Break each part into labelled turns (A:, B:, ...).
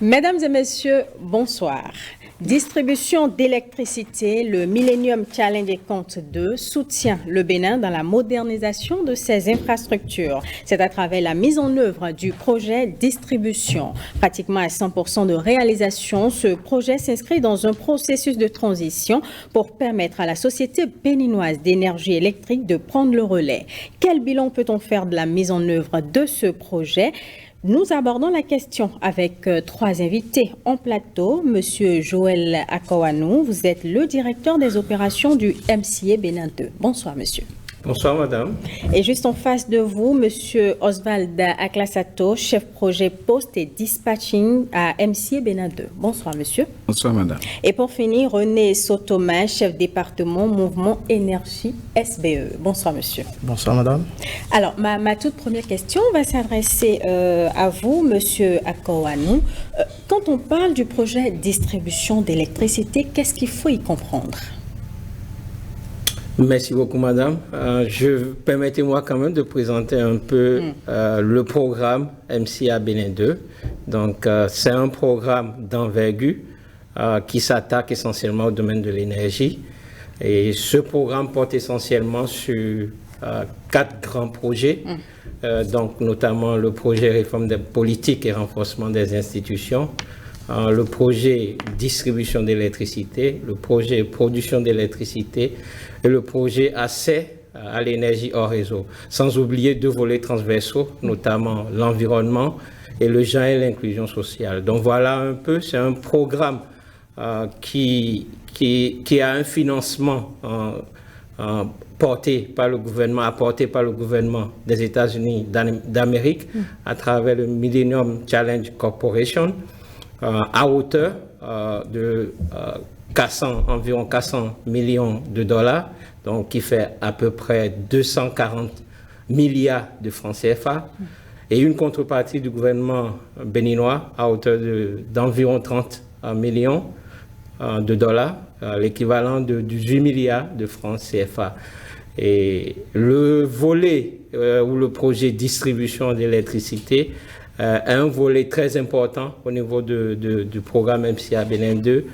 A: Mesdames et messieurs, bonsoir. Distribution d'électricité, le Millennium Challenge Compte 2 soutient le Bénin dans la modernisation de ses infrastructures. C'est à travers la mise en œuvre du projet distribution. Pratiquement à 100% de réalisation, ce projet s'inscrit dans un processus de transition pour permettre à la société béninoise d'énergie électrique de prendre le relais. Quel bilan peut-on faire de la mise en œuvre de ce projet ? Nous abordons la question avec trois invités en plateau. Monsieur Joël Akowanou, vous êtes le directeur des opérations du MCA Bénin 2. Bonsoir, monsieur.
B: Bonsoir, madame.
A: Et juste en face de vous, monsieur Oswald Aklassato, chef projet poste et dispatching à MCA Bénin 2. Bonsoir, monsieur.
C: Bonsoir, madame.
A: Et pour finir, René Sotomain, chef département Mouvement Énergie SBE. Bonsoir, monsieur.
D: Bonsoir, madame.
A: Alors, ma toute première question va s'adresser à vous, monsieur Akowanou. Quand on parle du projet distribution d'électricité, qu'est-ce qu'il faut y comprendre ?
B: Merci beaucoup, madame. Permettez-moi quand même de présenter un peu le programme MCA Bénin 2. Donc, c'est un programme d'envergure qui s'attaque essentiellement au domaine de l'énergie. Et ce programme porte essentiellement sur 4 grands projets, donc notamment le projet réforme des politiques et renforcement des institutions, le projet distribution d'électricité, le projet production d'électricité et le projet accès à l'énergie hors réseau, sans oublier 2 volets transversaux, notamment l'environnement et le genre et l'inclusion sociale. Donc voilà un peu, c'est un programme qui a un financement apporté par le gouvernement des États-Unis d'Amérique à travers le Millennium Challenge Corporation à hauteur de environ 400 millions de dollars, donc qui fait à peu près 240 milliards de francs CFA, et une contrepartie du gouvernement béninois à hauteur d'environ 30 millions de dollars, l'équivalent de 18 milliards de francs CFA. Et le volet ou le projet distribution d'électricité est un volet très important au niveau du programme MCA Bénin 2,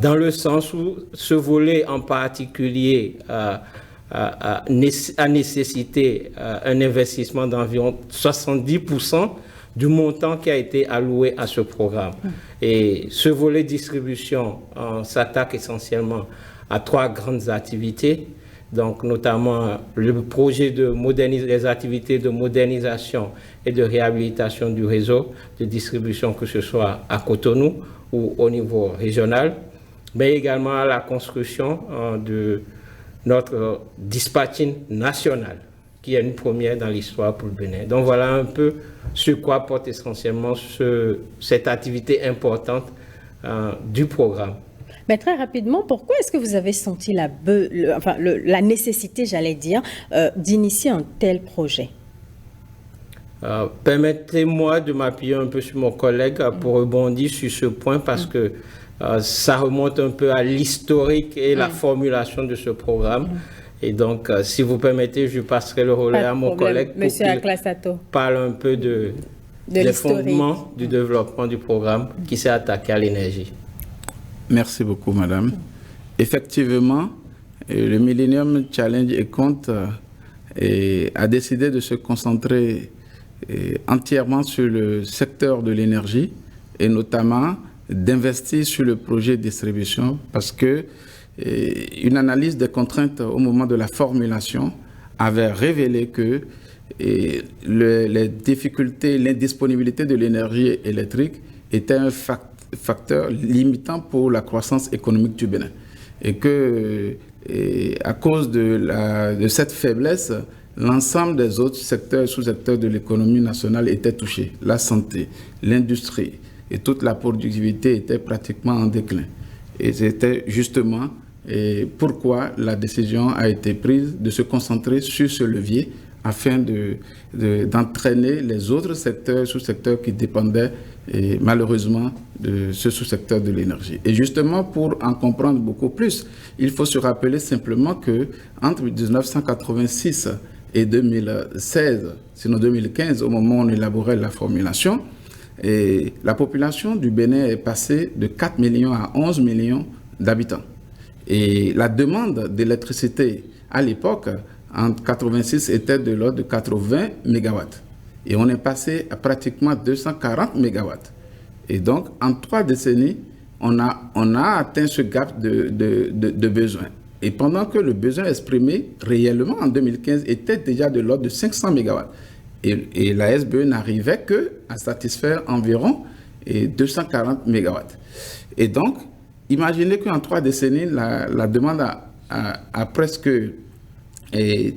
B: dans le sens où ce volet en particulier a nécessité un investissement d'environ 70% du montant qui a été alloué à ce programme. Et ce volet distribution s'attaque essentiellement à 3 grandes activités, donc notamment le projet des activités de modernisation et de réhabilitation du réseau de distribution, que ce soit à Cotonou ou au niveau régional, mais également la construction de notre dispatching national, qui est une première dans l'histoire pour le Bénin. Donc voilà un peu sur quoi porte essentiellement cette activité importante du programme.
A: Mais très rapidement, pourquoi est-ce que vous avez senti la nécessité, j'allais dire, d'initier un tel projet ?
B: Permettez-moi de m'appuyer un peu sur mon collègue pour rebondir sur ce point, parce que ça remonte un peu à l'historique et la formulation de ce programme. Et donc, si vous permettez, je passerai le relais à mon collègue pour qu'il parle un peu des fondements du développement du programme qui s'est attaqué à l'énergie.
C: Merci beaucoup, madame. Effectivement, le Millennium Challenge et Compte a décidé de se concentrer entièrement sur le secteur de l'énergie et notamment d'investir sur le projet de distribution, parce que une analyse des contraintes au moment de la formulation avait révélé que les difficultés, l'indisponibilité de l'énergie électrique était un facteur limitant pour la croissance économique du Bénin. Et que, à cause de cette faiblesse, l'ensemble des autres secteurs et sous-secteurs de l'économie nationale étaient touchés. La santé, l'industrie et toute la productivité étaient pratiquement en déclin. Et c'était justement pourquoi la décision a été prise de se concentrer sur ce levier afin d'entraîner les autres secteurs, sous-secteurs qui dépendaient malheureusement de ce sous-secteur de l'énergie. Et justement, pour en comprendre beaucoup plus, il faut se rappeler simplement que entre 1986 et 2016, sinon 2015, au moment où on élaborait la formulation, et la population du Bénin est passée de 4 millions à 11 millions d'habitants. Et la demande d'électricité à l'époque, en 86, était de l'ordre de 80 mégawatts. Et on est passé à pratiquement 240 mégawatts. Et donc, en 3 décennies, on a atteint ce gap de besoin. Et pendant que le besoin exprimé réellement en 2015 était déjà de l'ordre de 500 mégawatts. Et la SBE n'arrivait qu'à satisfaire environ 240 mégawatts. Et donc, imaginez qu'en 3 décennies, la demande a presque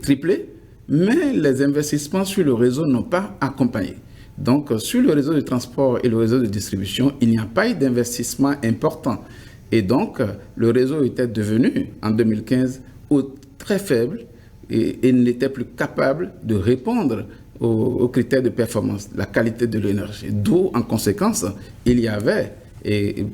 C: triplé, mais les investissements sur le réseau n'ont pas accompagné. Donc, sur le réseau de transport et le réseau de distribution, il n'y a pas eu d'investissement important. Et donc, le réseau était devenu, en 2015, très faible et n'était plus capable de répondre aux critères de performance, la qualité de l'énergie. D'où, en conséquence, il y avait,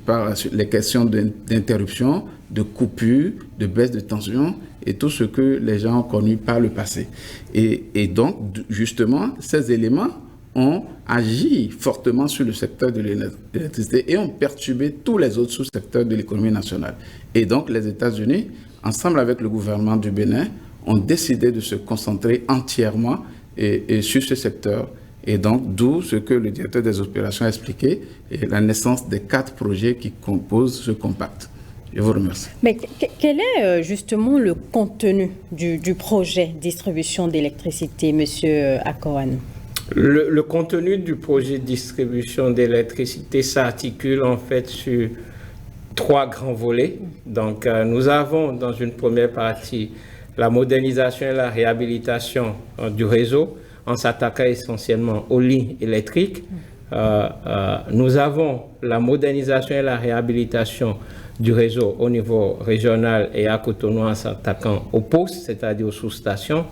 C: par les questions d'interruption, de coupure, de baisse de tension et tout ce que les gens ont connu par le passé. Et donc, justement, ces éléments ont agi fortement sur le secteur de l'électricité et ont perturbé tous les autres sous-secteurs de l'économie nationale. Et donc, les États-Unis, ensemble avec le gouvernement du Bénin, ont décidé de se concentrer entièrement sur ce secteur. Et donc, d'où ce que le directeur des opérations a expliqué, et la naissance des 4 projets qui composent ce compact. Je vous remercie.
A: Mais quel est justement le contenu du projet distribution d'électricité, Monsieur Akoan?
B: Le contenu du projet de distribution d'électricité s'articule en fait sur 3 grands volets. Donc, nous avons dans une première partie la modernisation et la réhabilitation du réseau en s'attaquant essentiellement aux lignes électriques. Nous avons la modernisation et la réhabilitation du réseau au niveau régional et à Cotonou en s'attaquant aux postes, c'est-à-dire aux sous-stations.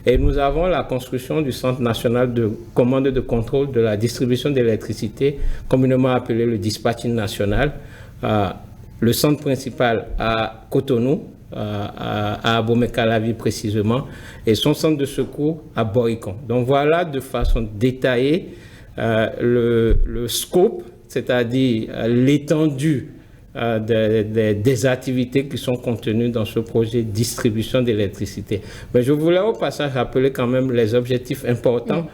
B: Et nous avons la construction du Centre national de commande et de contrôle de la distribution d'électricité, communément appelé le dispatching national. Le centre principal à Cotonou, à Abomey-Calavi précisément, et son centre de secours à Borikon. Donc voilà de façon détaillée le scope, c'est-à-dire l'étendue des activités qui sont contenues dans ce projet de distribution d'électricité. Mais je voulais au passage rappeler quand même les objectifs importants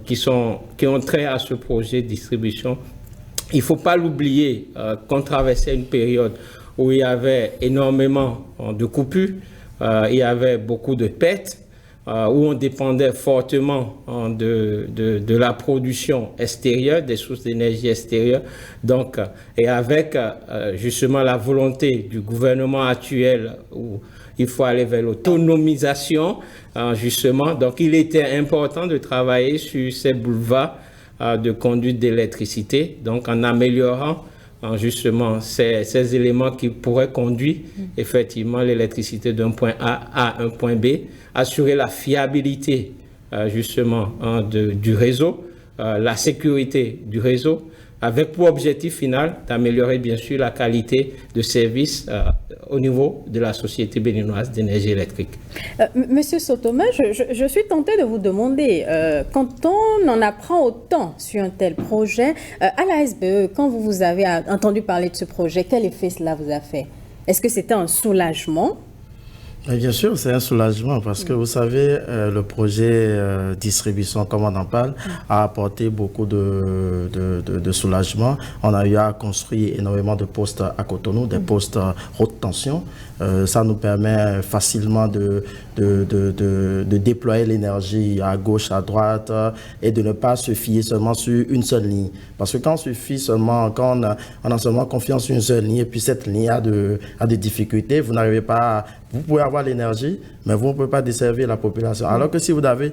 B: qui ont trait à ce projet de distribution. Il ne faut pas l'oublier qu'on traversait une période où il y avait énormément de coupures, il y avait beaucoup de pertes, où on dépendait fortement de la production extérieure, des sources d'énergie extérieures. Donc, et avec justement la volonté du gouvernement actuel où il faut aller vers l'autonomisation, justement. Donc, il était important de travailler sur ces boulevards de conduite d'électricité, donc en améliorant justement ces éléments qui pourraient conduire effectivement l'électricité d'un point A à un point B, assurer la fiabilité justement du réseau, la sécurité du réseau, avec pour objectif final d'améliorer bien sûr la qualité de service au niveau de la Société béninoise d'énergie électrique.
A: Monsieur Sotoma, je suis tentée de vous demander, quand on en apprend autant sur un tel projet, à la SBE, quand vous avez entendu parler de ce projet, quel effet cela vous a fait? Est-ce que c'était un soulagement?
D: Bien sûr, c'est un soulagement parce que vous savez, le projet distribution, comme on en parle, a apporté beaucoup de soulagement. On a eu à construire énormément de postes à Cotonou, des postes haute tension. Ça nous permet facilement de déployer l'énergie à gauche, à droite et de ne pas se fier seulement sur une seule ligne. Parce que quand on se fie seulement, quand on a seulement confiance sur une seule ligne et puis cette ligne a des difficultés, vous n'arrivez pas vous pouvez avoir l'énergie, mais vous ne pouvez pas desservir la population. Alors que si vous avez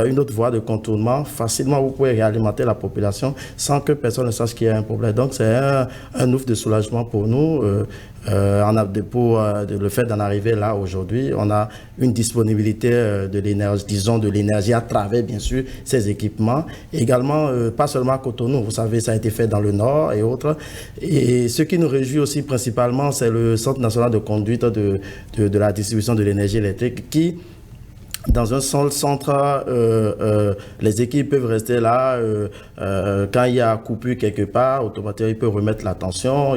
D: une autre voie de contournement, facilement vous pouvez réalimenter la population sans que personne ne sache qu'il y a un problème. Donc c'est un ouf de soulagement pour nous. Pour le fait d'en arriver là aujourd'hui, on a une disponibilité de l'énergie, disons de l'énergie à travers bien sûr ces équipements. Et également, pas seulement à Cotonou, vous savez, ça a été fait dans le Nord et autres. Et ce qui nous réjouit aussi principalement, c'est le Centre national de conduite de la distribution de l'énergie électrique qui dans un seul centre, les équipes peuvent rester là. Quand il y a coupure quelque part, automatiquement, ils peuvent remettre la tension.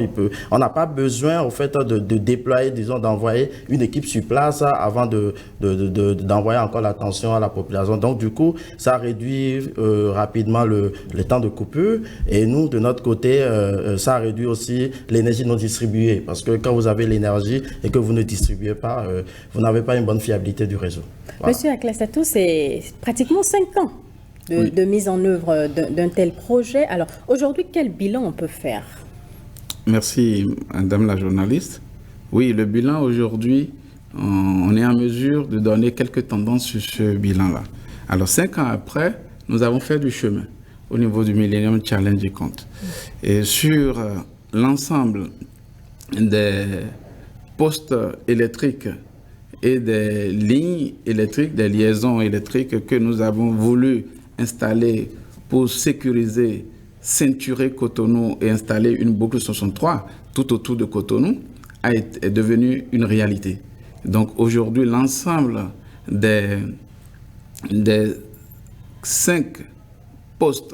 D: On n'a pas besoin, au fait, de déployer, disons, d'envoyer une équipe sur place avant d'envoyer encore la tension à la population. Donc, du coup, ça réduit rapidement le temps de coupure. Et nous, de notre côté, ça réduit aussi l'énergie non distribuée. Parce que quand vous avez l'énergie et que vous ne distribuez pas, vous n'avez pas une bonne fiabilité du réseau. Voilà.
A: Monsieur Aklasatou, c'est pratiquement 5 ans de mise en œuvre d'un tel projet. Alors, aujourd'hui, quel bilan on peut faire?
C: Merci, madame la journaliste. Oui, le bilan aujourd'hui, on est en mesure de donner quelques tendances sur ce bilan-là. Alors, 5 ans après, nous avons fait du chemin au niveau du Millennium Challenge Compte. Et sur l'ensemble des postes électriques et des lignes électriques, des liaisons électriques que nous avons voulu installer pour sécuriser, ceinturer Cotonou et installer une boucle 63 tout autour de Cotonou est devenu une réalité. Donc aujourd'hui, l'ensemble des 5 postes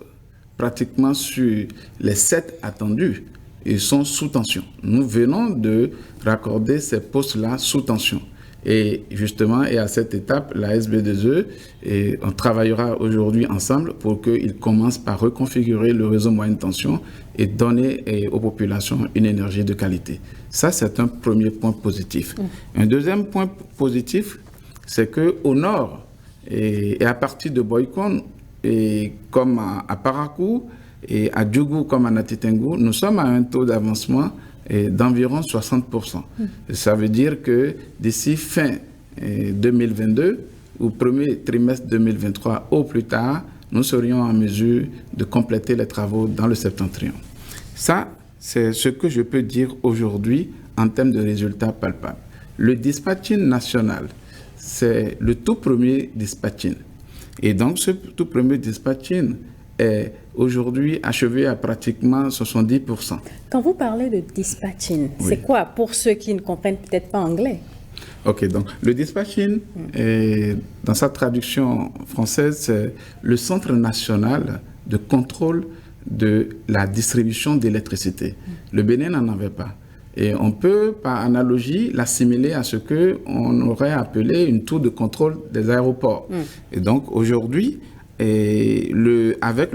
C: pratiquement sur les 7 attendus, ils sont sous tension. Nous venons de raccorder ces postes-là sous tension. Et justement, et à cette étape, la SB2E, et on travaillera aujourd'hui ensemble pour qu'ils commencent par reconfigurer le réseau moyenne tension et donner aux populations une énergie de qualité. Ça, c'est un premier point positif. Un deuxième point positif, c'est qu'au nord, et à partir de Boycon, et comme à Parakou, et à Djougou comme à Natitengu, nous sommes à un taux d'avancement d'environ 60%. Ça veut dire que d'ici fin 2022 ou premier trimestre 2023 au plus tard, nous serions en mesure de compléter les travaux dans le septentrion. Ça, c'est ce que je peux dire aujourd'hui en termes de résultats palpables. Le dispatching national, c'est le tout premier dispatching. Et donc, ce tout premier dispatching est aujourd'hui achevé à pratiquement 70%.
A: Quand vous parlez de dispatching, c'est quoi pour ceux qui ne comprennent peut-être pas anglais?
C: Ok, donc le dispatching, dans sa traduction française, c'est le Centre national de contrôle de la distribution d'électricité. Le Bénin n'en avait pas. Et on peut, par analogie, l'assimiler à ce qu'on aurait appelé une tour de contrôle des aéroports. Et donc aujourd'hui, avec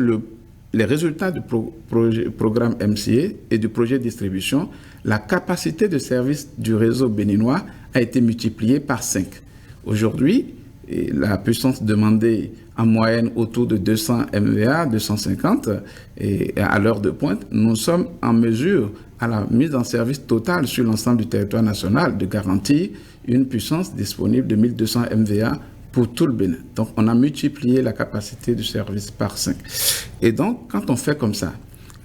C: les résultats du programme MCA et du projet de distribution, la capacité de service du réseau béninois a été multipliée par 5. Aujourd'hui, la puissance demandée en moyenne autour de 200 MVA, 250, et à l'heure de pointe, nous sommes en mesure, à la mise en service totale sur l'ensemble du territoire national, de garantir une puissance disponible de 1200 MVA pour tout le Bénin. Donc, on a multiplié la capacité du service par 5. Et donc, quand on fait comme ça,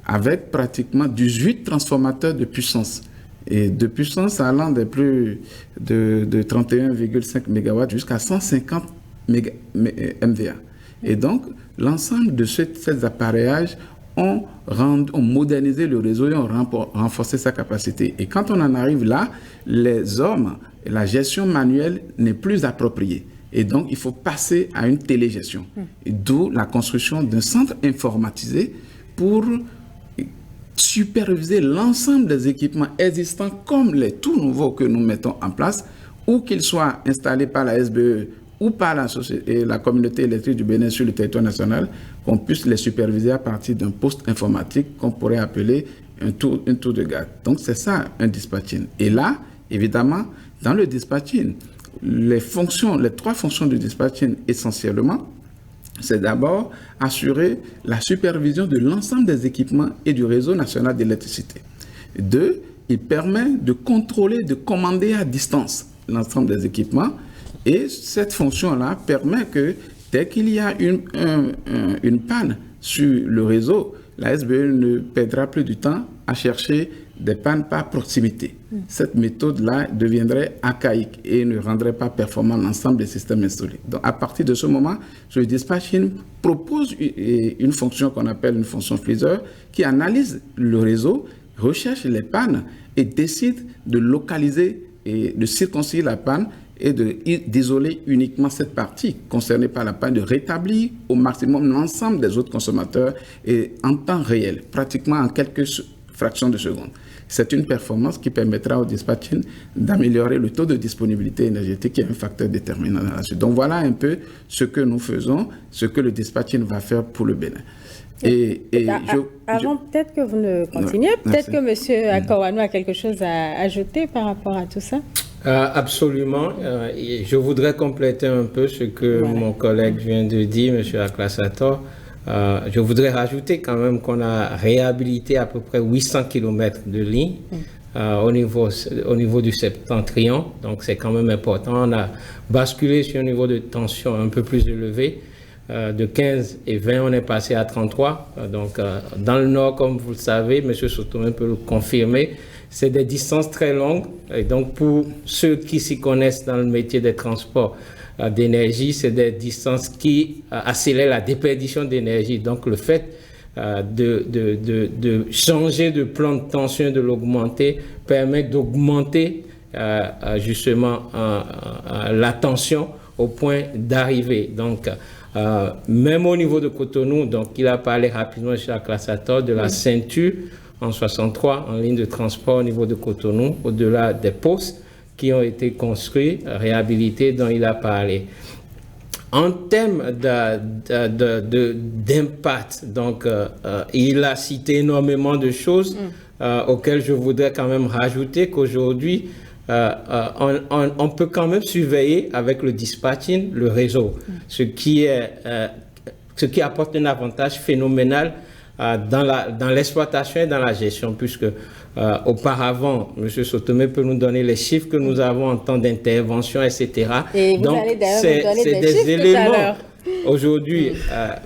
C: avec pratiquement 18 transformateurs de puissance, et de puissance allant de plus de 31,5 MW jusqu'à 150 MVA. Et donc, l'ensemble de ces appareillages ont modernisé le réseau et ont renforcé sa capacité. Et quand on en arrive là, les hommes, la gestion manuelle n'est plus appropriée. Et donc, il faut passer à une télégestion. D'où la construction d'un centre informatisé pour superviser l'ensemble des équipements existants comme les tout nouveaux que nous mettons en place, ou qu'ils soient installés par la SBE ou par la communauté électrique du Bénin sur le territoire national, qu'on puisse les superviser à partir d'un poste informatique qu'on pourrait appeler une tour de garde. Donc, c'est ça un dispatching. Et là, évidemment, dans le dispatching, les 3 fonctions du dispatching essentiellement, c'est d'abord assurer la supervision de l'ensemble des équipements et du réseau national d'électricité. 2, il permet de contrôler, de commander à distance l'ensemble des équipements. Et cette fonction-là permet que dès qu'il y a une panne sur le réseau, la SBE ne perdra plus du temps à chercher des pannes par proximité. Cette méthode-là deviendrait archaïque et ne rendrait pas performant l'ensemble des systèmes installés. Donc, à partir de ce moment, le dispatching propose une fonction qu'on appelle une fonction FLISER qui analyse le réseau, recherche les pannes et décide de localiser et de circonscrire la panne est d'isoler uniquement cette partie concernée par la panne, de rétablir au maximum l'ensemble des autres consommateurs et en temps réel, pratiquement en quelques fractions de secondes. C'est une performance qui permettra au dispatching d'améliorer le taux de disponibilité énergétique, qui est un facteur déterminant dans la suite. Donc voilà un peu ce que nous faisons, ce que le dispatching va faire pour le Bénin.
A: Avant peut-être que vous ne continuez, peut-être que M. Akawano a quelque chose à ajouter par rapport à tout ça.
B: Absolument. Je voudrais compléter un peu ce que mon collègue vient de dire, M. Aklasator. Je voudrais rajouter quand même qu'on a réhabilité à peu près 800 km de lignes au niveau du septentrion. Donc c'est quand même important. On a basculé sur un niveau de tension un peu plus élevé. De 15 et 20, on est passé à 33. Donc, dans le nord, comme vous le savez, M. Sotomé peut le confirmer, c'est des distances très longues. Et donc, pour ceux qui s'y connaissent dans le métier des transports d'énergie, c'est des distances qui accélèrent la déperdition d'énergie. Donc, le fait de changer de plan de tension, de l'augmenter, permet d'augmenter justement la tension au point d'arriver. Donc, même au niveau de Cotonou, donc il a parlé rapidement chez Aklasator de la ceinture en 63 en ligne de transport au niveau de Cotonou, au-delà des postes qui ont été construits, réhabilités, dont il a parlé. En termes d'impact, donc il a cité énormément de choses auxquelles je voudrais quand même rajouter qu'aujourd'hui, on peut quand même surveiller avec le dispatching le réseau, ce qui apporte un avantage phénoménal dans l'exploitation et dans la gestion, puisque auparavant, M. Sotomé peut nous donner les chiffres que nous avons en temps d'intervention, etc.
A: Et vous allez d'ailleurs nous donner des chiffres éléments. Tout à l'heure.
B: Aujourd'hui,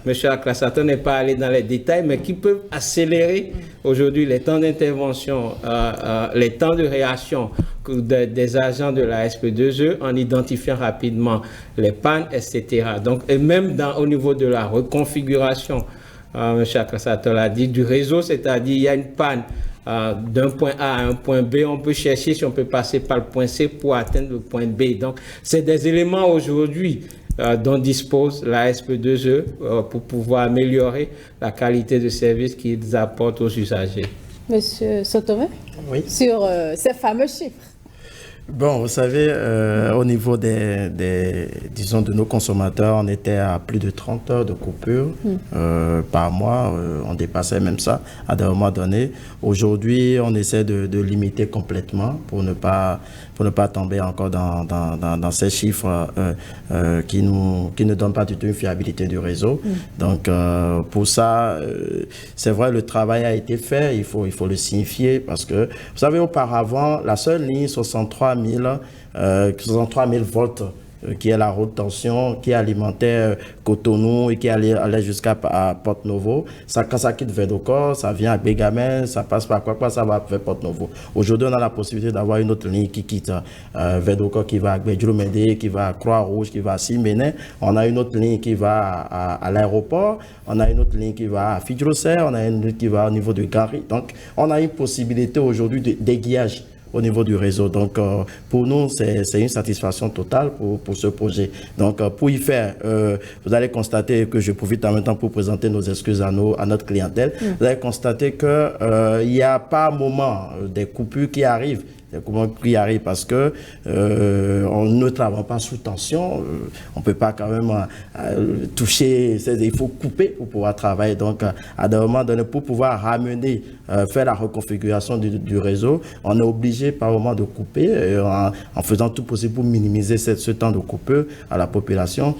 B: M. Aklasator n'est pas allé dans les détails, mais qui peuvent accélérer aujourd'hui les temps d'intervention, les temps de réaction des agents de la SP2E en identifiant rapidement les pannes, etc. Donc, et même au niveau de la reconfiguration, M. Aklasator l'a dit, du réseau, c'est-à-dire il y a une panne d'un point A à un point B, on peut chercher si on peut passer par le point C pour atteindre le point B. Donc, c'est des éléments aujourd'hui dont dispose la SP2E pour pouvoir améliorer la qualité de service qu'ils apportent aux usagers.
A: Monsieur Sotomé, sur ces fameux chiffres.
D: Bon, vous savez, au niveau disons, de nos consommateurs, on était à plus de 30 heures de coupure par mois. On dépassait même ça à des moments donnés. Aujourd'hui, on essaie de limiter complètement pour ne pas tomber encore dans ces chiffres qui ne donnent pas du tout une fiabilité du réseau. Donc, pour ça, c'est vrai, le travail a été fait, il faut le signifier, parce que, vous savez, auparavant, la seule ligne 63 000 volts qui est la haute tension, qui alimentait Cotonou et qui allait jusqu'à Porto-Novo. Quand ça quitte Védocor, ça vient à Bégamel, ça passe par quoi, ça va vers Porto-Novo. Aujourd'hui, on a la possibilité d'avoir une autre ligne qui quitte Védocor, qui va à Bédjoulomédé, qui va à Croix-Rouge, qui va à Siménez. On a une autre ligne qui va à l'aéroport. On a une autre ligne qui va à Fidjrosser. On a une ligne qui va au niveau de Gary. Donc, on a une possibilité aujourd'hui d'aiguillage au niveau du réseau. Donc, pour nous, c'est une satisfaction totale pour ce projet. Donc, pour y faire, vous allez constater que je profite en même temps pour présenter nos excuses à notre clientèle. Vous allez constater qu'il n'y a pas un moment des coupures qui arrivent. Parce que on ne travaille pas sous tension, on ne peut pas quand même toucher, il faut couper pour pouvoir travailler. Donc, à des moments donnés, pour pouvoir ramener, faire la reconfiguration du réseau, on est obligé par moment de couper en faisant tout possible pour minimiser ce temps de coupure à la population.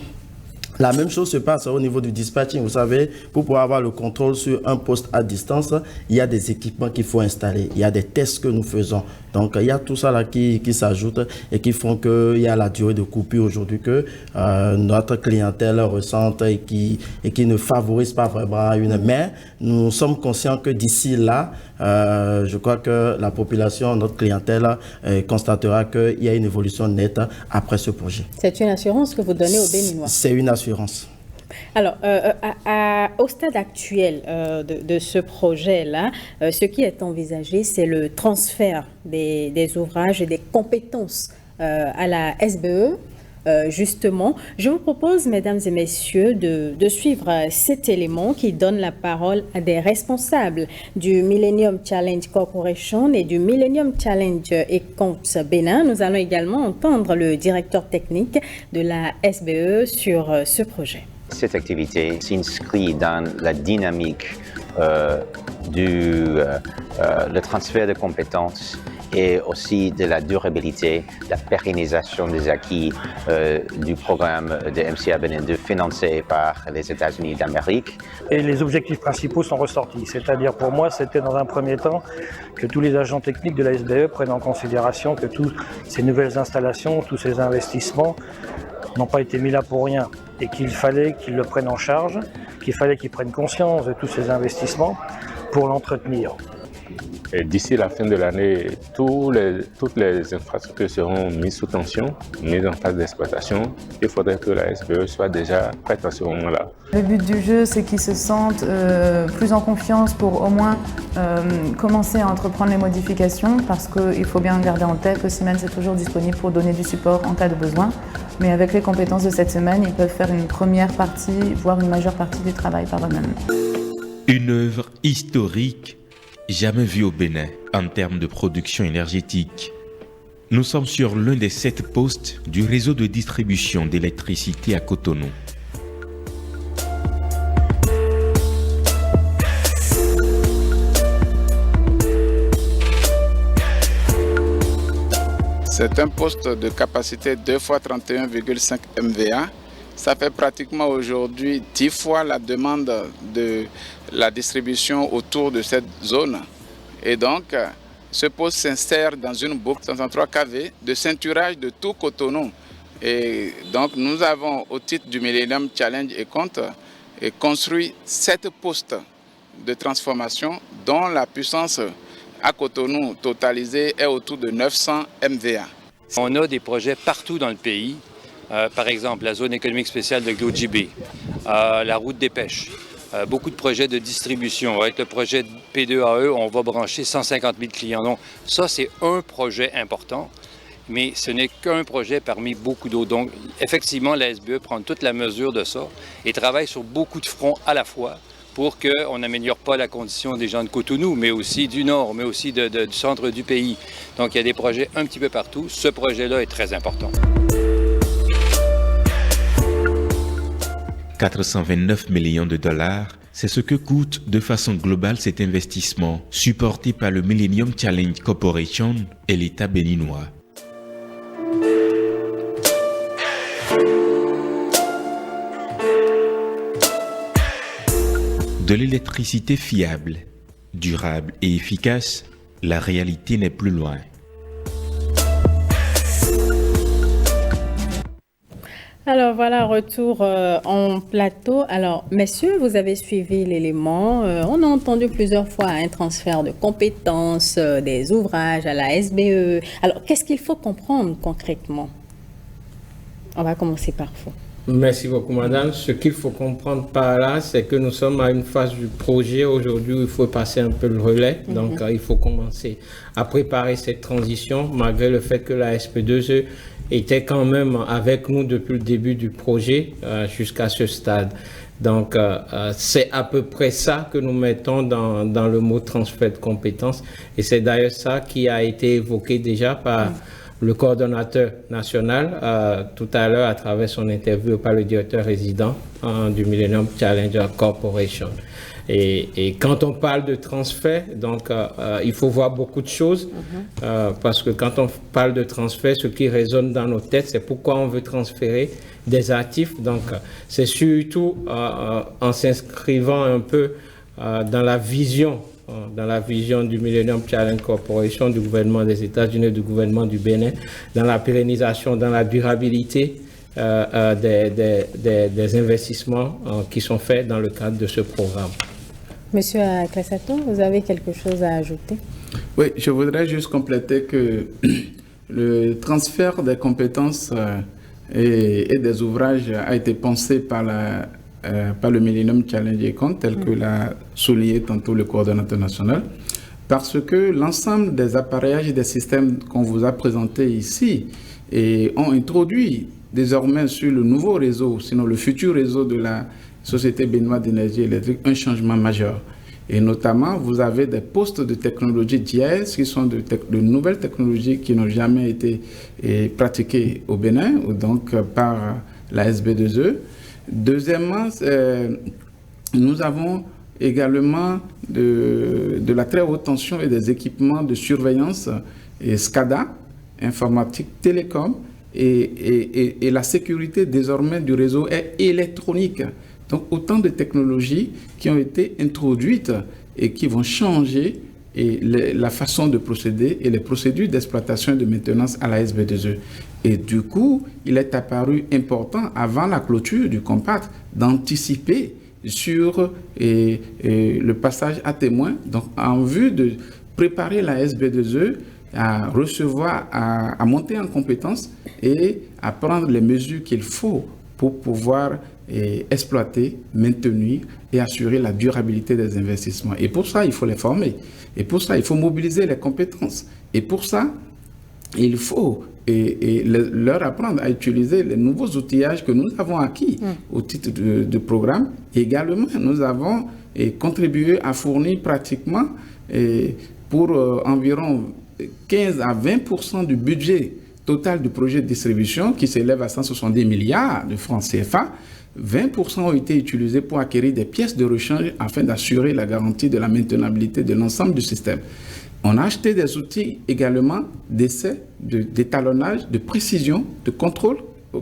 D: La même chose se passe au niveau du dispatching. Vous savez, pour pouvoir avoir le contrôle sur un poste à distance, il y a des équipements qu'il faut installer. Il y a des tests que nous faisons. Donc, il y a tout ça là qui s'ajoute et qui font qu'il y a la durée de coupure aujourd'hui que notre clientèle ressente et qui ne favorise pas vraiment une. Mais nous sommes conscients que d'ici là, je crois que la population, notre clientèle, constatera qu'il y a une évolution nette après ce projet.
A: C'est une assurance que vous donnez aux Béninois? C'est
D: une assurance.
A: Alors, au stade actuel de ce projet-là, ce qui est envisagé, c'est le transfert des ouvrages et des compétences à la SBE. Justement, je vous propose, mesdames et messieurs, de suivre cet élément qui donne la parole à des responsables du Millennium Challenge Corporation et du Millennium Challenge et Comptes Bénin. Nous allons également entendre le directeur technique de la SBE sur ce projet.
E: Cette activité s'inscrit dans la dynamique le transfert de compétences et aussi de la durabilité, la pérennisation des acquis du programme de MCA Bénin 2 financé par les États-Unis d'Amérique.
F: Et les objectifs principaux sont ressortis, c'est-à-dire pour moi, c'était dans un premier temps que tous les agents techniques de la SBE prennent en considération que toutes ces nouvelles installations, tous ces investissements n'ont pas été mis là pour rien et qu'il fallait qu'ils le prennent en charge, qu'il fallait qu'ils prennent conscience de tous ces investissements pour l'entretenir.
G: D'ici la fin de l'année, toutes les infrastructures seront mises sous tension, mises en phase d'exploitation. Il faudrait que la SBE soit déjà prête à ce moment-là.
H: Le but du jeu, c'est qu'ils se sentent plus en confiance pour au moins commencer à entreprendre les modifications, parce qu'il faut bien garder en tête que Siemens est toujours disponible pour donner du support en cas de besoin. Mais avec les compétences de cette semaine, ils peuvent faire une première partie, voire une majeure partie du travail par eux-mêmes.
I: Une œuvre historique jamais vue au Bénin en termes de production énergétique. Nous sommes sur l'un des 7 postes du réseau de distribution d'électricité à Cotonou.
C: C'est un poste de capacité 2 x 31,5 MVA. Ça fait pratiquement aujourd'hui 10 fois la demande de la distribution autour de cette zone. Et donc, ce poste s'insère dans une boucle 63 kV de ceinturage de tout Cotonou. Et donc, nous avons, au titre du Millennium Challenge et Comptes, construit 7 postes de transformation dont la puissance à Cotonou totalisée est autour de 900 MVA.
J: On a des projets partout dans le pays. Par exemple, la zone économique spéciale de Glojibé, la route des pêches, beaucoup de projets de distribution. Avec le projet P2AE, on va brancher 150 000 clients. Donc, ça, c'est un projet important, mais ce n'est qu'un projet parmi beaucoup d'autres. Donc, effectivement, la SBE prend toute la mesure de ça et travaille sur beaucoup de fronts à la fois pour qu'on n'améliore pas la condition des gens de Cotonou, mais aussi du nord, mais aussi du centre du pays. Donc, il y a des projets un petit peu partout. Ce projet-là est très important.
I: 429 millions de dollars, c'est ce que coûte de façon globale cet investissement, supporté par le Millennium Challenge Corporation et l'État béninois. De l'électricité fiable, durable et efficace, la réalité n'est plus loin.
A: Alors voilà, retour en plateau. Alors, messieurs, vous avez suivi l'élément. On a entendu plusieurs fois un transfert de compétences, des ouvrages à la SBE. Alors, qu'est-ce qu'il faut comprendre concrètement? On va commencer par vous.
B: Merci beaucoup, madame. Ce qu'il faut comprendre par là, c'est que nous sommes à une phase du projet aujourd'hui où il faut passer un peu le relais. Donc, il faut commencer à préparer cette transition, malgré le fait que la SP2E était quand même avec nous depuis le début du projet jusqu'à ce stade. Donc, c'est à peu près ça que nous mettons dans le mot transfert de compétences. Et c'est d'ailleurs ça qui a été évoqué déjà par le coordonnateur national tout à l'heure à travers son interview par le directeur résident du Millennium Challenge Corporation. Et quand on parle de transfert, donc il faut voir beaucoup de choses parce que quand on parle de transfert, ce qui résonne dans nos têtes, c'est pourquoi on veut transférer des actifs. Donc c'est surtout en s'inscrivant un peu dans la vision du Millennium Challenge Corporation, du gouvernement des États-Unis et du gouvernement du Bénin, dans la pérennisation, dans la durabilité des investissements qui sont faits dans le cadre de ce programme.
A: Monsieur Classato, vous avez quelque chose à ajouter?
C: Oui, je voudrais juste compléter que le transfert des compétences et des ouvrages a été pensé par le Millennium Challenge et Comptes, tel que l'a souligné tantôt le coordonnateur national, parce que l'ensemble des appareillages et des systèmes qu'on vous a présentés ici ont introduit désormais sur le nouveau réseau, sinon le futur réseau de la Société béninoise d'énergie électrique, un changement majeur. Et notamment, vous avez des postes de technologie GIS qui sont de nouvelles technologies qui n'ont jamais été pratiquées au Bénin, ou donc par la SB2E. Deuxièmement, nous avons également de la très haute tension et des équipements de surveillance et SCADA, informatique, télécom, et la sécurité désormais du réseau est électronique. Donc autant de technologies qui ont été introduites et qui vont changer la façon de procéder et les procédures d'exploitation et de maintenance à la SB2E. Et du coup, il est apparu important, avant la clôture du compact, d'anticiper sur le passage à témoin, donc en vue de préparer la SB2E à recevoir, à monter en compétence et à prendre les mesures qu'il faut pour pouvoir exploiter, maintenir et assurer la durabilité des investissements. Et pour ça, il faut les former. Et pour ça, il faut mobiliser les compétences. Et pour ça, il faut leur apprendre à utiliser les nouveaux outillages que nous avons acquis au titre de programme. Et également, nous avons contribué à fournir pratiquement pour environ 15 à 20% du budget total du projet de distribution qui s'élève à 170 milliards de francs CFA. 20% ont été utilisés pour acquérir des pièces de rechange afin d'assurer la garantie de la maintenabilité de l'ensemble du système. On a acheté des outils également d'essai, d'étalonnage, de précision, de contrôle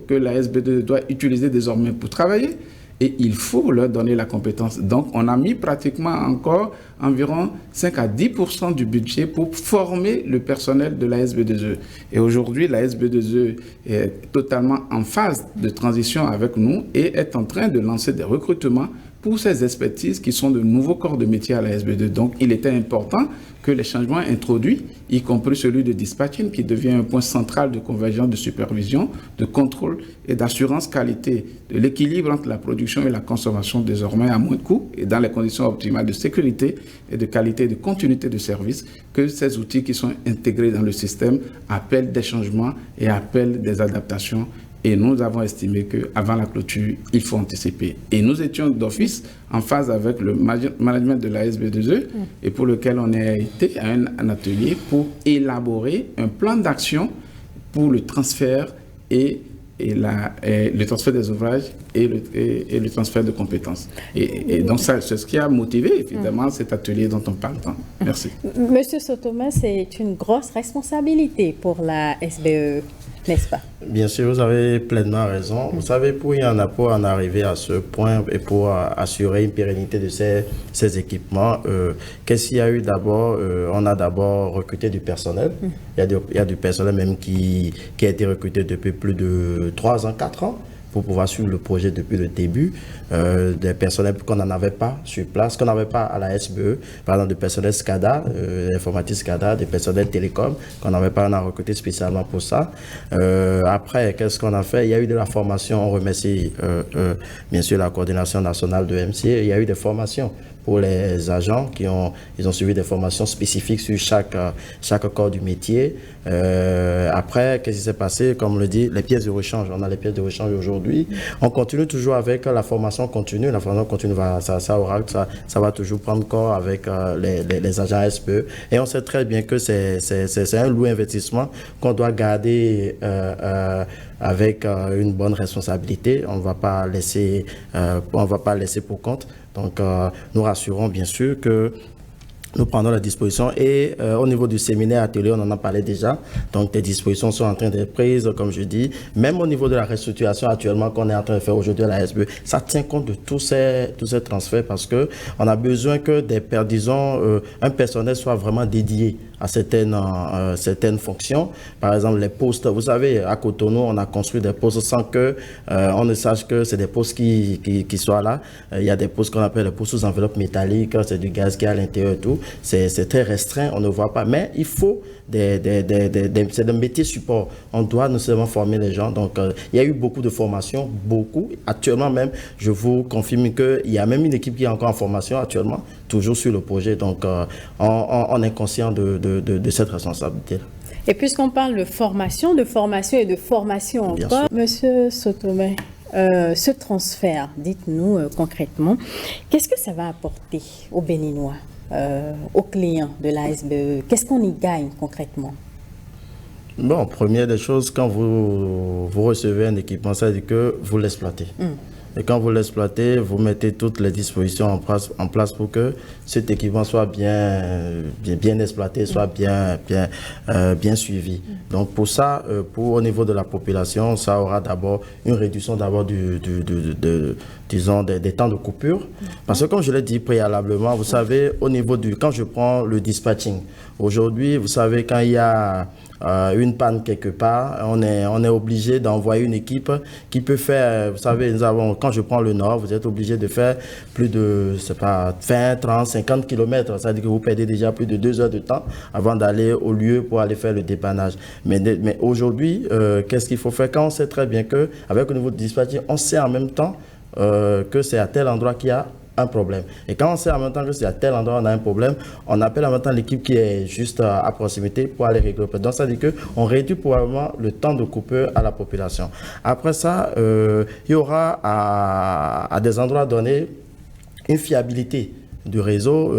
C: que la SB2 doit utiliser désormais pour travailler. Et il faut leur donner la compétence. Donc, on a mis pratiquement encore environ 5 à 10% du budget pour former le personnel de la SB2E. Et aujourd'hui, la SB2E est totalement en phase de transition avec nous et est en train de lancer des recrutements pour ces expertises qui sont de nouveaux corps de métier à la SB2. Donc, il était important que les changements introduits, y compris celui de dispatching, qui devient un point central de convergence de supervision, de contrôle et d'assurance qualité, de l'équilibre entre la production et la consommation désormais à moins de coûts et dans les conditions optimales de sécurité et de qualité et de continuité de service, que ces outils qui sont intégrés dans le système appellent des changements et appellent des adaptations. Et nous avons estimé qu'avant la clôture, il faut anticiper. Et nous étions d'office en phase avec le management de la SB2E et pour lequel on a été à un atelier pour élaborer un plan d'action pour le transfert le transfert des ouvrages et le transfert de compétences. Et donc, c'est ce qui a motivé, évidemment, cet atelier dont on parle tant. Merci.
A: Monsieur Sotoma, c'est une grosse responsabilité pour la SBE, n'est-ce pas?
D: Bien sûr, vous avez pleinement raison. Vous savez, pour en arriver à ce point et pour assurer une pérennité de ces équipements, qu'est-ce qu'il y a eu d'abord? On a d'abord recruté du personnel. Il y a du personnel même qui a été recruté depuis plus de 3 ans, 4 ans pour pouvoir suivre le projet depuis le début. Des personnels qu'on n'en avait pas sur place, qu'on n'avait pas à la SBE, par exemple des personnels SCADA, informatique SCADA, des personnels télécom, qu'on n'avait pas, on a recruté spécialement pour ça. Après, qu'est-ce qu'on a fait? Il y a eu de la formation, on remercie bien sûr la coordination nationale de MCA, il y a eu des formations pour les agents ils ont suivi des formations spécifiques sur chaque corps du métier. Après, qu'est-ce qui s'est passé? Comme on le dit, les pièces de rechange. On a les pièces de rechange aujourd'hui. On continue toujours avec la formation continue. La formation continue, ça va toujours prendre corps avec les agents SPE. Et on sait très bien que c'est un lourd investissement qu'on doit garder avec une bonne responsabilité. On ne va pas laisser pour compte. Donc, nous rassurons bien sûr que nous prenons la disposition et au niveau du séminaire atelier, on en a parlé déjà. Donc, des dispositions sont en train d'être prises, comme je dis. Même au niveau de la restructuration actuellement qu'on est en train de faire aujourd'hui à la SBE, ça tient compte de tous ces transferts parce que on a besoin que un personnel soit vraiment dédié à certaines fonctions. Par exemple, les postes, vous savez, à Cotonou, on a construit des postes sans que on ne sache que c'est des postes qui soient là. Il y a des postes qu'on appelle les postes sous enveloppe métallique, c'est du gaz qui est à l'intérieur et tout. C'est très restreint, on ne voit pas. Mais il faut c'est des métiers support. On doit non seulement former les gens. Donc, il y a eu beaucoup de formations, beaucoup. Actuellement même, je vous confirme qu'il y a même une équipe qui est encore en formation actuellement, toujours sur le projet. Donc, on est conscient de cette responsabilité.
A: Et puisqu'on parle de formation et de formation encore, Monsieur Sotomé, ce transfert, dites-nous concrètement, qu'est-ce que ça va apporter aux Béninois, aux clients de la SBE? Qu'est-ce qu'on y gagne concrètement?
D: Bon, première des choses, quand vous recevez un équipement, ça veut dire que vous l'exploitez. Et quand vous l'exploitez, vous mettez toutes les dispositions en place pour que cet équipement soit bien exploité, soit bien suivi. Donc pour ça, au niveau de la population, ça aura d'abord une réduction des temps de coupure. Parce que comme je l'ai dit préalablement, vous savez, au niveau quand je prends le dispatching, aujourd'hui, vous savez, quand il y a une panne quelque part, on est obligé d'envoyer une équipe qui peut faire, vous savez, quand je prends le nord, vous êtes obligé de faire plus de, 20, 30, 50 km. Ça veut dire que vous perdez déjà plus de 2 heures de temps avant d'aller au lieu pour aller faire le dépannage. Mais aujourd'hui, qu'est-ce qu'il faut faire? Quand on sait très bien qu'avec le niveau de dispatching, on sait en même temps que c'est à tel endroit qu'il y a un problème. Et quand on sait en même temps que c'est à tel endroit on a un problème, on appelle en même temps l'équipe qui est juste à proximité pour aller régler. Donc ça veut dire qu'on réduit probablement le temps de coupure à la population. Après ça, il y aura à des endroits donnés une fiabilité du réseau,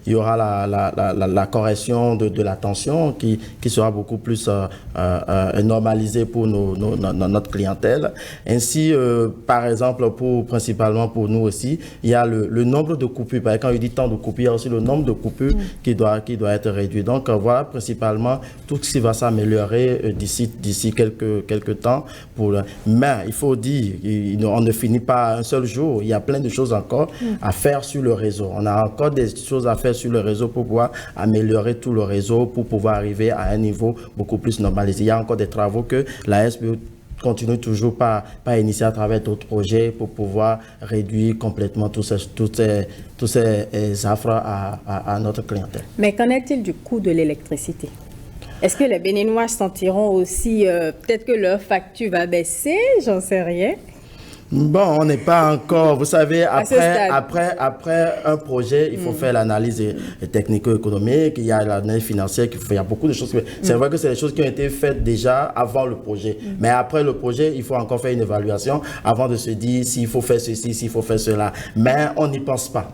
D: il y aura la correction de la tension qui sera beaucoup plus normalisée pour notre clientèle. Ainsi, par exemple, principalement pour nous aussi, il y a le nombre de coupures. Quand il dit temps de coupure, il y a aussi le nombre de coupures qui doit être réduit. Donc voilà principalement tout ce qui va s'améliorer d'ici quelques temps. Mais il faut dire, on ne finit pas un seul jour. Il y a plein de choses encore à faire sur le réseau. On a encore des choses à faire sur le réseau pour pouvoir améliorer tout le réseau, pour pouvoir arriver à un niveau beaucoup plus normalisé. Il y a encore des travaux que la SBE continue toujours pas initier à travers d'autres projets pour pouvoir réduire complètement tous ces affres à notre clientèle.
A: Mais qu'en est-il du coût de l'électricité? Est-ce que les Béninois sentiront aussi peut-être que leur facture va baisser? J'en sais rien.
D: Bon, on n'est pas encore, vous savez, après un projet, il faut faire l'analyse technico-économique, il y a l'analyse financière, il y a beaucoup de choses. C'est vrai que c'est des choses qui ont été faites déjà avant le projet. Mais après le projet, il faut encore faire une évaluation avant de se dire s'il faut faire ceci, s'il faut faire cela. Mais on n'y pense pas.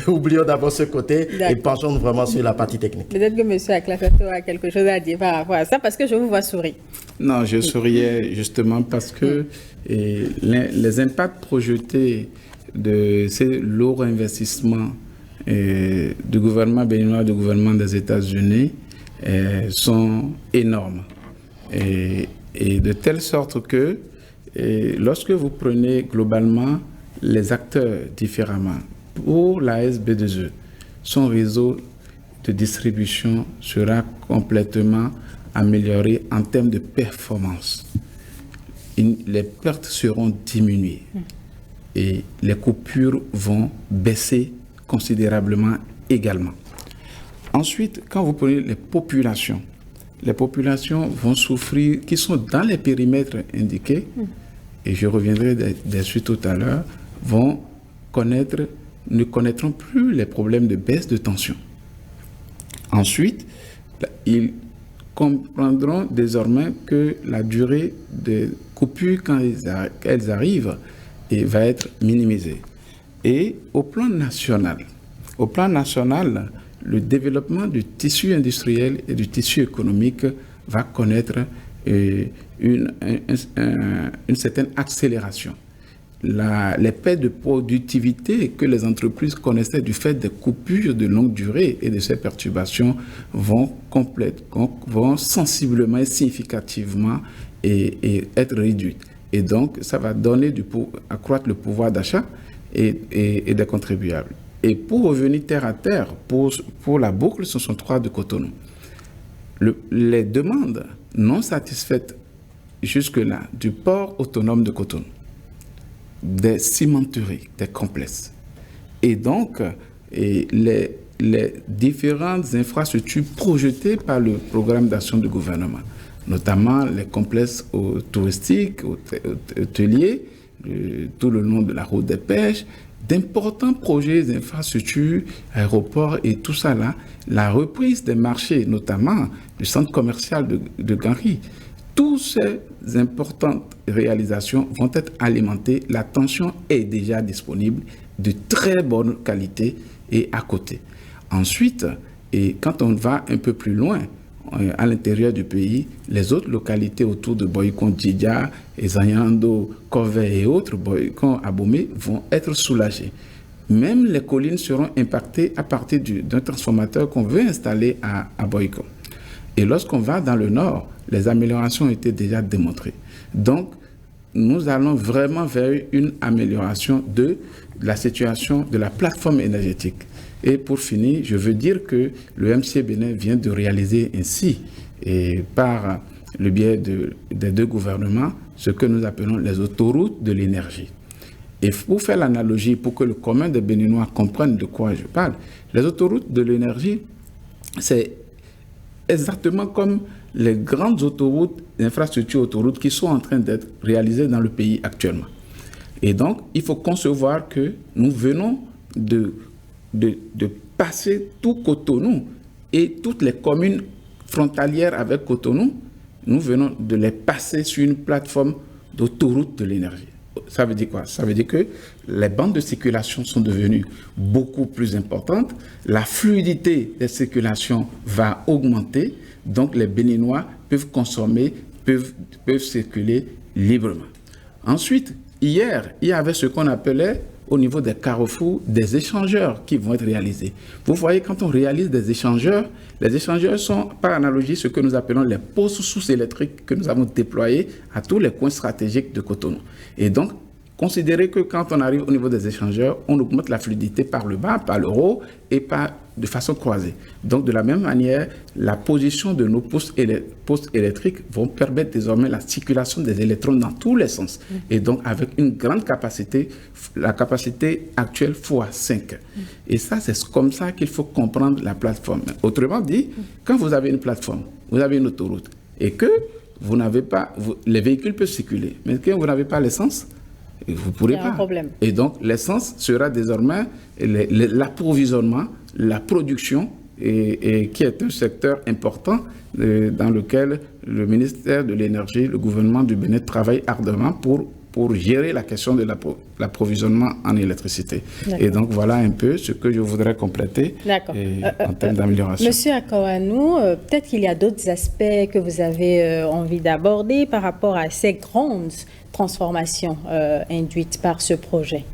D: Oublions d'abord ce côté et penchons vraiment sur la partie technique.
A: Peut-être que M. Aklafato a quelque chose à dire par rapport à ça, parce que je vous vois sourire.
C: Non, je souriais justement parce que les impacts projetés de ces lourds investissements du gouvernement béninois, du gouvernement des États-Unis sont énormes. Et de telle sorte que lorsque vous prenez globalement les acteurs différemment, pour la SB2E, son réseau de distribution sera complètement amélioré en termes de performance. Les pertes seront diminuées et les coupures vont baisser considérablement également. Ensuite, quand vous prenez les populations vont souffrir, qui sont dans les périmètres indiqués, et je reviendrai dessus tout à l'heure, ne connaîtront plus les problèmes de baisse de tension. Ensuite, ils comprendront désormais que la durée de coupure, quand elles arrivent, va être minimisée. Et au plan national, le développement du tissu industriel et du tissu économique va connaître une certaine accélération. Les pertes de productivité que les entreprises connaissaient du fait des coupures de longue durée et de ces perturbations vont sensiblement et significativement être réduites. Et donc, ça va accroître le pouvoir d'achat et des contribuables. Et pour revenir terre à terre, pour la boucle 63 de Cotonou, les demandes non satisfaites jusque-là du port autonome de Cotonou, des cimenteries, des complexes. Et donc, les différentes infrastructures projetées par le programme d'action du gouvernement, notamment les complexes touristiques, hôteliers, tout le long de la route des pêches, d'importants projets d'infrastructures, aéroports et tout ça là, la reprise des marchés, notamment le centre commercial de Gary. Toutes ces importantes réalisations vont être alimentées. La tension est déjà disponible, de très bonne qualité et à côté. Ensuite, et quand on va un peu plus loin, à l'intérieur du pays, les autres localités autour de Boycon, Djidja, Zanyando, Kove et autres, Boycon, Abomey, vont être soulagées. Même les collines seront impactées à partir d'un transformateur qu'on veut installer à Boycon. Et lorsqu'on va dans le nord, les améliorations ont été déjà démontrées. Donc, nous allons vraiment vers une amélioration de la situation de la plateforme énergétique. Et pour finir, je veux dire que le MCA Bénin vient de réaliser ainsi, et par le biais des deux gouvernements, ce que nous appelons les autoroutes de l'énergie. Et pour faire l'analogie, pour que le commun des Béninois comprenne de quoi je parle, les autoroutes de l'énergie, c'est exactement comme les grandes autoroutes, infrastructures autoroutes qui sont en train d'être réalisées dans le pays actuellement. Et donc, il faut concevoir que nous venons de passer tout Cotonou et toutes les communes frontalières avec Cotonou, nous venons de les passer sur une plateforme d'autoroute de l'énergie. Ça veut dire quoi? Ça veut dire que les bandes de circulation sont devenues beaucoup plus importantes, la fluidité des circulations va augmenter, donc les Béninois peuvent consommer, peuvent circuler librement. Ensuite, hier, il y avait ce qu'on appelait au niveau des carrefours, des échangeurs qui vont être réalisés. Vous voyez, quand on réalise des échangeurs, les échangeurs sont, par analogie, ce que nous appelons les postes sources électriques que nous avons déployés à tous les coins stratégiques de Cotonou. Et donc, considérez que quand on arrive au niveau des échangeurs, on augmente la fluidité par le bas, par le haut et de façon croisée. Donc, de la même manière, la position de nos postes électriques vont permettre désormais la circulation des électrons dans tous les sens. Et donc, avec une grande capacité, la capacité actuelle x5. Et ça, c'est comme ça qu'il faut comprendre la plateforme. Autrement dit, quand vous avez une plateforme, vous avez une autoroute, et que vous n'avez pas, les véhicules peuvent circuler, mais quand vous n'avez pas l'essence, vous ne pourrez pas. Et donc, l'essence sera désormais l'approvisionnement, la production, et qui est un secteur important dans lequel le ministère de l'Énergie, le gouvernement du Bénin travaille ardemment pour gérer la question de l'approvisionnement en électricité. Et donc, voilà un peu ce que je voudrais compléter en termes d'amélioration.
A: Monsieur Akawanou, peut-être qu'il y a d'autres aspects que vous avez envie d'aborder par rapport à ces grandes transformations induites par ce projet.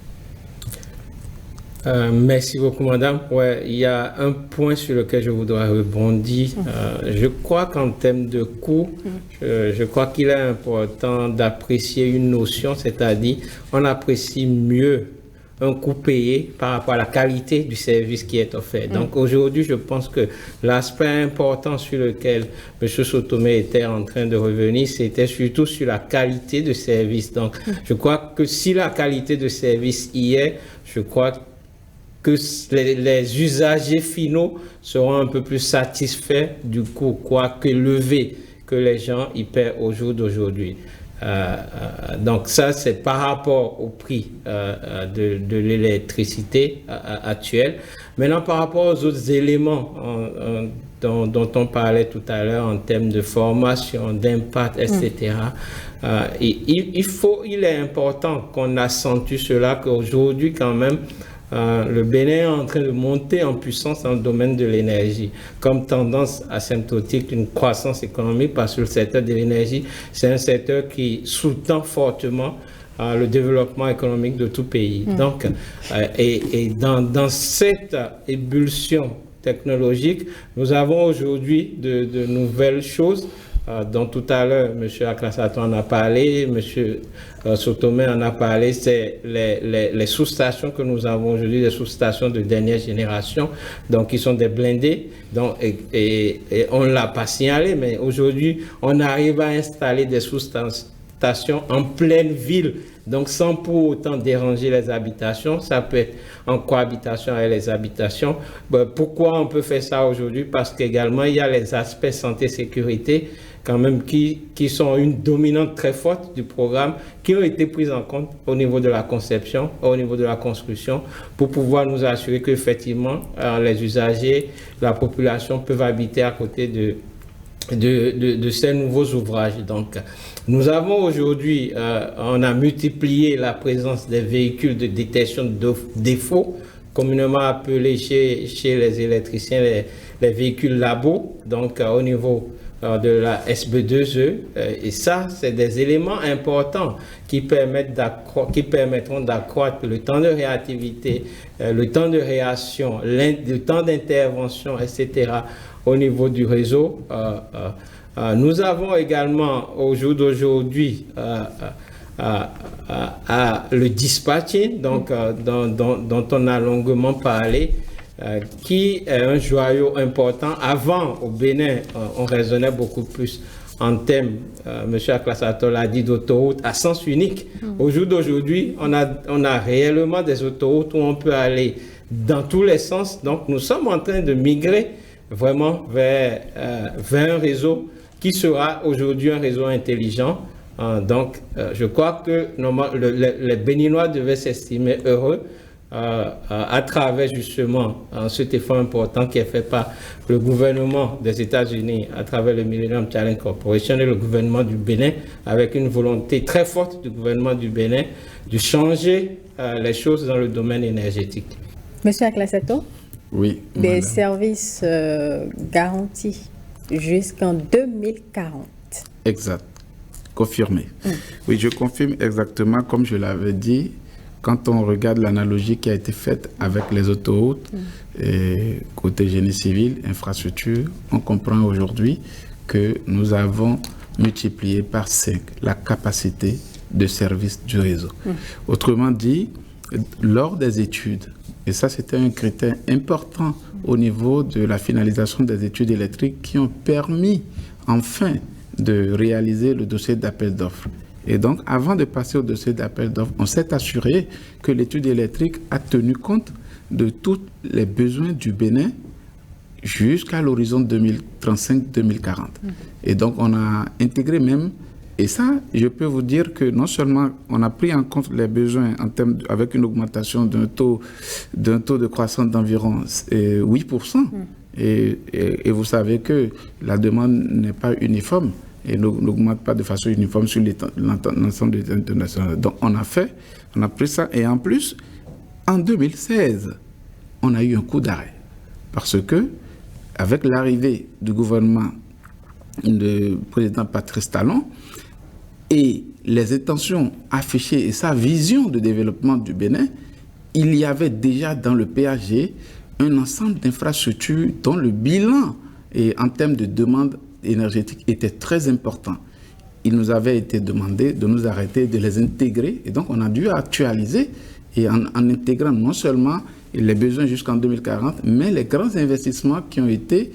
B: Merci beaucoup, madame. Ouais, il y a un point sur lequel je voudrais rebondir. Je crois qu'en termes de coût, je crois qu'il est important d'apprécier une notion, c'est-à-dire on apprécie mieux un coût payé par rapport à la qualité du service qui est offert. Donc aujourd'hui, je pense que l'aspect important sur lequel M. Sotomé était en train de revenir, c'était surtout sur la qualité de service. Donc je crois que si la qualité de service y est, je crois que les usagers finaux seront un peu plus satisfaits du coût, quoique élevé, que les gens y paient au jour d'aujourd'hui. Donc ça, c'est par rapport au prix de l'électricité actuelle. Maintenant, par rapport aux autres éléments dont on parlait tout à l'heure en termes de formation, d'impact, etc., il est important qu'on accentue cela, qu'aujourd'hui quand même, le Bénin est en train de monter en puissance dans le domaine de l'énergie, comme tendance asymptotique d'une croissance économique, parce que le secteur de l'énergie, c'est un secteur qui sous-tend fortement le développement économique de tout pays. Donc, dans cette ébullition technologique, nous avons aujourd'hui de nouvelles choses dont tout à l'heure M. Aklasaton en a parlé, M. Sotomé en a parlé, c'est les sous-stations que nous avons aujourd'hui, les sous-stations de dernière génération, donc qui sont des blindés, donc, et on ne l'a pas signalé, mais aujourd'hui on arrive à installer des sous-stations en pleine ville, donc sans pour autant déranger les habitations. Ça peut être en cohabitation avec les habitations. Pourquoi on peut faire ça aujourd'hui? Parce qu'également il y a les aspects santé-sécurité quand même qui sont une dominante très forte du programme, qui ont été prises en compte au niveau de la conception, au niveau de la construction, pour pouvoir nous assurer qu'effectivement, les usagers, la population peuvent habiter à côté de ces nouveaux ouvrages. Donc, nous avons aujourd'hui, on a multiplié la présence des véhicules de détection de défauts, communément appelés chez les électriciens les véhicules labo, donc au niveau de la SB2E. Et ça, c'est des éléments importants qui permettront d'accroître le temps de réactivité, le temps de réaction, le temps d'intervention, etc. au niveau du réseau. Nous avons également, au jour d'aujourd'hui, le dispatching, donc, dont on a longuement parlé, qui est un joyau important. Avant, au Bénin, on raisonnait beaucoup plus en termes, M. Aklassato l'a dit, d'autoroutes à sens unique. Au jour d'aujourd'hui, on a réellement des autoroutes où on peut aller dans tous les sens. Donc, nous sommes en train de migrer vraiment vers un réseau qui sera aujourd'hui un réseau intelligent. Donc, je crois que les Béninois devaient s'estimer heureux à travers justement cet effort important qui est fait par le gouvernement des États-Unis à travers le Millennium Challenge Corporation et le gouvernement du Bénin, avec une volonté très forte du gouvernement du Bénin de changer les choses dans le domaine énergétique.
A: Monsieur Aklassato?
C: Oui.
A: Des services garantis jusqu'en 2040.
C: Exact. Confirmé. Oui, je confirme exactement comme je l'avais dit. Quand on regarde l'analogie qui a été faite avec les autoroutes, et côté génie civil, infrastructure, on comprend aujourd'hui que nous avons multiplié par 5 la capacité de service du réseau. Autrement dit, lors des études, et ça c'était un critère important au niveau de la finalisation des études électriques qui ont permis enfin de réaliser le dossier d'appel d'offres. Et donc, avant de passer au dossier d'appel d'offres, on s'est assuré que l'étude électrique a tenu compte de tous les besoins du Bénin jusqu'à l'horizon 2035-2040. Et donc, on a intégré même, et ça, je peux vous dire que non seulement on a pris en compte les besoins en termes avec une augmentation d'un taux de croissance d'environ 8%, et vous savez que la demande n'est pas uniforme, et n'augmente pas de façon uniforme sur l'ensemble des internationales. Donc on a pris ça, et en plus, en 2016, on a eu un coup d'arrêt. Parce que, avec l'arrivée du gouvernement du président Patrice Talon, et les intentions affichées et sa vision de développement du Bénin, il y avait déjà dans le PAG un ensemble d'infrastructures dont le bilan en termes de demande énergétique était très important. Il nous avait été demandé de nous arrêter, de les intégrer, et donc on a dû actualiser et en intégrant non seulement les besoins jusqu'en 2040, mais les grands investissements qui ont été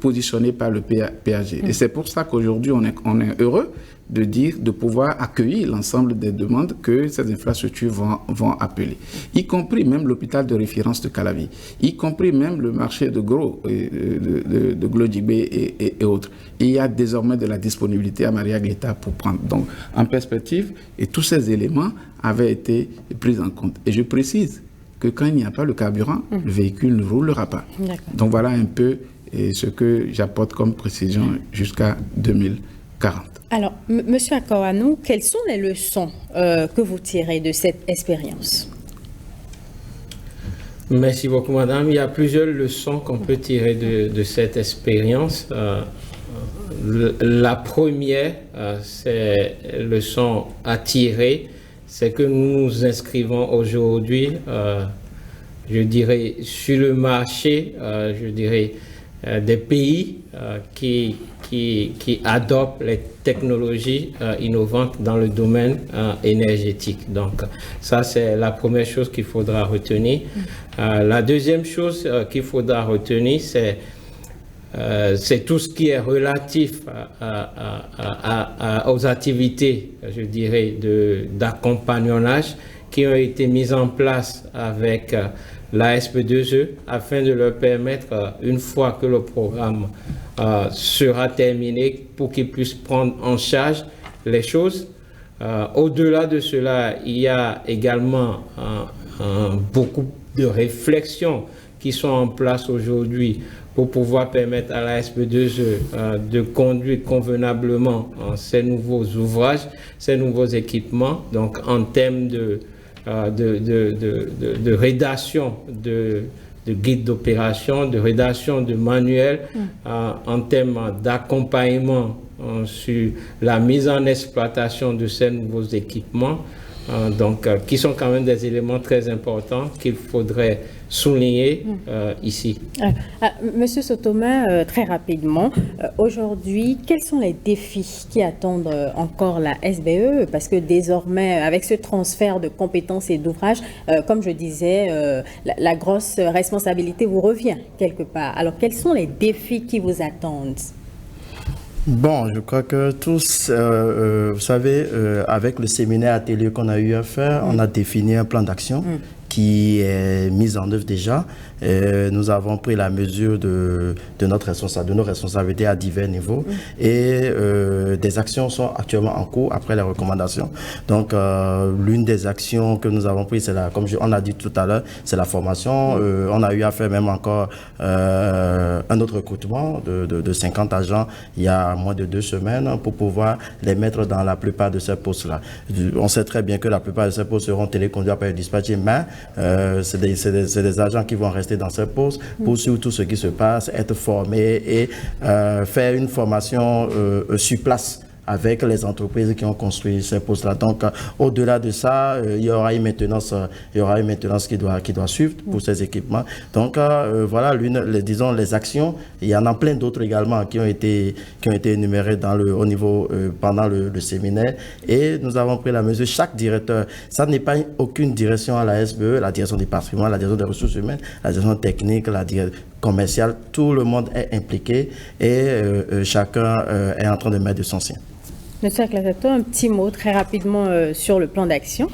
C: positionnés par le PAG. Et c'est pour ça qu'aujourd'hui on est heureux de pouvoir accueillir l'ensemble des demandes que ces infrastructures vont appeler, y compris même l'hôpital de référence de Calavi, y compris même le marché de gros de Glodjibé et autres. Et il y a désormais de la disponibilité à Maria-Glita pour prendre. Donc, en perspective, et tous ces éléments avaient été pris en compte. Et je précise que quand il n'y a pas le carburant, le véhicule ne roulera pas. Donc, voilà un peu ce que j'apporte comme précision jusqu'à 2040.
A: Alors, Monsieur Akoanou, quelles sont les leçons que vous tirez de cette expérience?
B: Merci beaucoup, madame. Il y a plusieurs leçons qu'on peut tirer de cette expérience. La première, c'est leçon à tirer, c'est que nous nous inscrivons aujourd'hui, je dirais, sur le marché, je dirais, des pays qui adoptent les technologies innovantes dans le domaine énergétique. Donc, ça, c'est la première chose qu'il faudra retenir. La deuxième chose qu'il faudra retenir, c'est tout ce qui est relatif aux activités, je dirais, d'accompagnonnage qui ont été mises en place avec la SB2E afin de leur permettre, une fois que le programme sera terminé, pour qu'ils puissent prendre en charge les choses. Au-delà de cela, il y a également beaucoup de réflexions qui sont en place aujourd'hui pour pouvoir permettre à la SB2E de conduire convenablement ces nouveaux ouvrages, ces nouveaux équipements. Donc en termes de rédaction de guides d'opération, de rédaction de manuels, en termes d'accompagnement sur la mise en exploitation de ces nouveaux équipements, qui sont quand même des éléments très importants qu'il faudrait souligner ici.
A: Monsieur Sotoma, très rapidement, aujourd'hui, quels sont les défis qui attendent encore la SBE? Parce que désormais, avec ce transfert de compétences et d'ouvrages, comme je disais, la grosse responsabilité vous revient quelque part. Alors, quels sont les défis qui vous attendent?
D: Bon, je crois que tous, vous savez, avec le séminaire atelier qu'on a eu à faire, on a défini un plan d'action qui est mis en œuvre déjà. Nous avons pris la mesure de nos responsabilités à divers niveaux et des actions sont actuellement en cours après les recommandations. Donc, l'une des actions que nous avons prises, c'est comme on a dit tout à l'heure, c'est la formation. On a eu à faire même encore un autre recrutement de 50 agents il y a moins de 2 semaines pour pouvoir les mettre dans la plupart de ces postes-là. On sait très bien que la plupart de ces postes seront téléconduits par le dispatcher, mais c'est des agents qui vont rester dans ces postes pour suivre tout ce qui se passe, être formés et faire une formation sur place avec les entreprises qui ont construit ces postes-là. Donc, au-delà de ça, il y aura une maintenance qui doit suivre pour ces équipements. Donc, voilà, disons, les actions. Il y en a plein d'autres également qui ont été énumérées pendant le séminaire. Et nous avons pris la mesure, chaque directeur, ça n'est pas aucune direction à la SBE, la direction du patrimoine, la direction des ressources humaines, la direction technique, la direction commerciale, tout le monde est impliqué et chacun est en train de mettre de son sien.
A: Monsieur Aclasato, un petit mot très rapidement sur le plan d'action.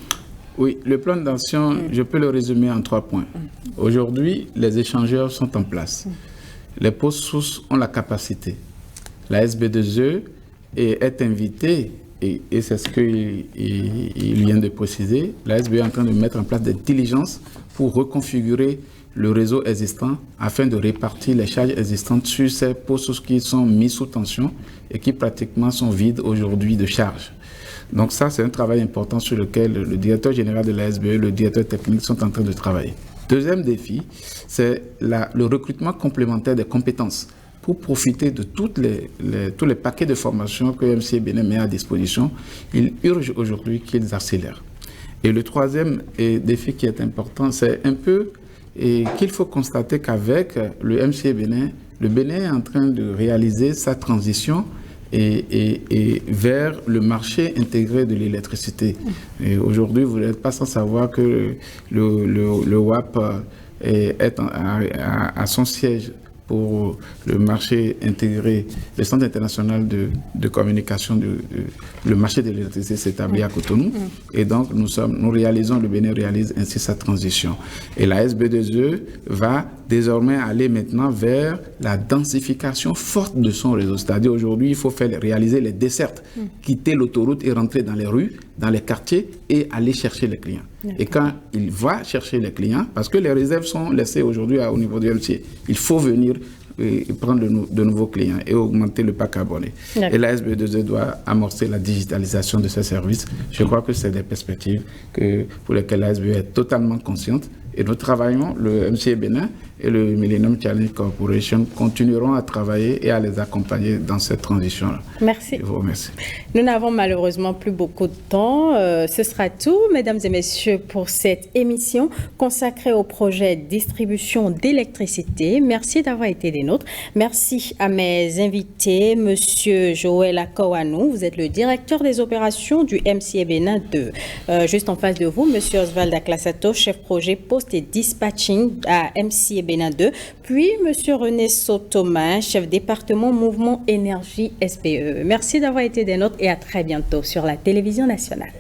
C: Oui, le plan d'action, je peux le résumer en 3 points. Aujourd'hui, les échangeurs sont en place. Les postes sources ont la capacité. La SB2E est invitée, et c'est ce qu'il vient de préciser, la SBE est en train de mettre en place des diligences pour reconfigurer le réseau existant afin de répartir les charges existantes sur ces postes qui sont mis sous tension et qui pratiquement sont vides aujourd'hui de charges. Donc ça, c'est un travail important sur lequel le directeur général de la SBE, le directeur technique sont en train de travailler. Deuxième défi, c'est le recrutement complémentaire des compétences pour profiter de tous les paquets de formation que MCA Bénin met à disposition. Il urge aujourd'hui qu'ils accélèrent. Et le troisième défi qui est important, c'est un peu et qu'il faut constater qu'avec le MCA Bénin, le Bénin est en train de réaliser sa transition et vers le marché intégré de l'électricité. Et aujourd'hui, vous n'êtes pas sans savoir que le WAP est à son siège pour le marché intégré, le Centre international de communication, le marché de l'électricité s'établit à Cotonou. Et donc, le Bénin réalise ainsi sa transition. Et la SB2E va désormais aller maintenant vers la densification forte de son réseau. C'est-à-dire aujourd'hui, il faut réaliser les dessertes, quitter l'autoroute et rentrer dans les rues, dans les quartiers et aller chercher les clients. Et quand il va chercher les clients, parce que les réserves sont laissées aujourd'hui au niveau du MCA, il faut venir prendre de nouveaux clients et augmenter le pack abonné. Et la SB2E doit amorcer la digitalisation de ses services. Je crois que c'est des perspectives pour lesquelles la SBE est totalement consciente. Et nous travaillons, le MCA Bénin et le Millennium Challenge Corporation continueront à travailler et à les accompagner dans cette transition-là.
A: Merci.
C: Je vous remercie.
A: Nous n'avons malheureusement plus beaucoup de temps. Ce sera tout, mesdames et messieurs, pour cette émission consacrée au projet de distribution d'électricité. Merci d'avoir été des nôtres. Merci à mes invités, monsieur Joël Akowanou, vous êtes le directeur des opérations du MCA Bénin 2. Juste en face de vous, monsieur Oswald Aclasato, chef projet poste et dispatching à MCA Bénin 2, puis monsieur René Sotoma, chef département mouvement énergie SBE. Merci d'avoir été des nôtres et à très bientôt sur la télévision nationale.